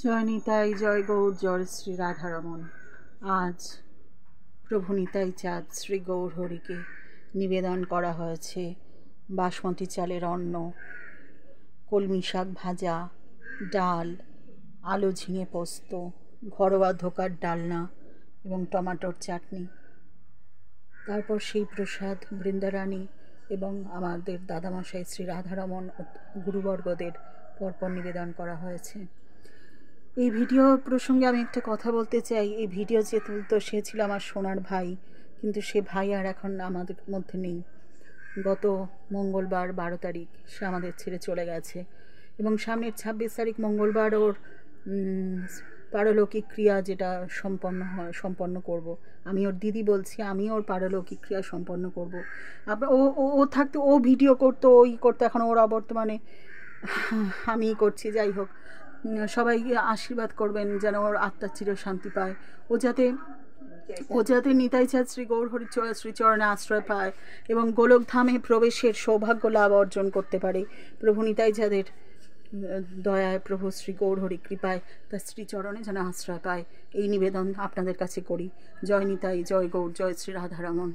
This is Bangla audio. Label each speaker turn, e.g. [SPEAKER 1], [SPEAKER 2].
[SPEAKER 1] জয় নিতাই, জয় গৌর, জয় শ্রী রাধারমণ। আজ প্রভু নিতাই চাঁদ শ্রী গৌর হরিকে নিবেদন করা হয়েছে বাসমতি চালের অন্ন, কলমি শাক ভাজা, ডাল, আলু ঝিঙে পোস্ত, ঘরোয়া ধোকার ডালনা এবং টমাটোর চাটনি। তারপর সেই প্রসাদ বৃন্দারানী এবং আমাদের দাদামশাই শ্রী রাধারমণ গুরুবর্গদের পরপর নিবেদন করা হয়েছে। এই ভিডিও প্রসঙ্গে আমি একটা কথা বলতে চাই। এই ভিডিও যে তুলতো সে ছিল আমার সোনার ভাই, কিন্তু সে ভাই আর এখন আমাদের মধ্যে নেই। গত মঙ্গলবার 12 তারিখ সে আমাদের ছেড়ে চলে গেছে এবং সামনের 26 তারিখ মঙ্গলবার ওর পারলৌকিক ক্রিয়া যেটা সম্পন্ন করব। আমি ওর দিদি বলছি, আমি ওর পারলৌকিক ক্রিয়া সম্পন্ন করব। ও ও থাকতে ও ভিডিও করতো, ওই করতো, এখন ওর অবর্তমানে আমি করছি। যাই হোক, সবাই আশীর্বাদ করবেন যেন ওর আত্মার চির শান্তি পায়। ও যাতে নিতাই চাঁদ শ্রী গৌর হরি শ্রীচরণে আশ্রয় পায় এবং গোলকধামে প্রবেশের সৌভাগ্য লাভ অর্জন করতে পারে। প্রভু নিতাই চাঁদের দয়ায়, প্রভু শ্রী গৌর হরি কৃপায় তার শ্রীচরণে যেন আশ্রয় পায়, এই নিবেদন আপনাদের কাছে করি। জয় নিতাই, জয় গৌর, জয় শ্রী রাধারমণ।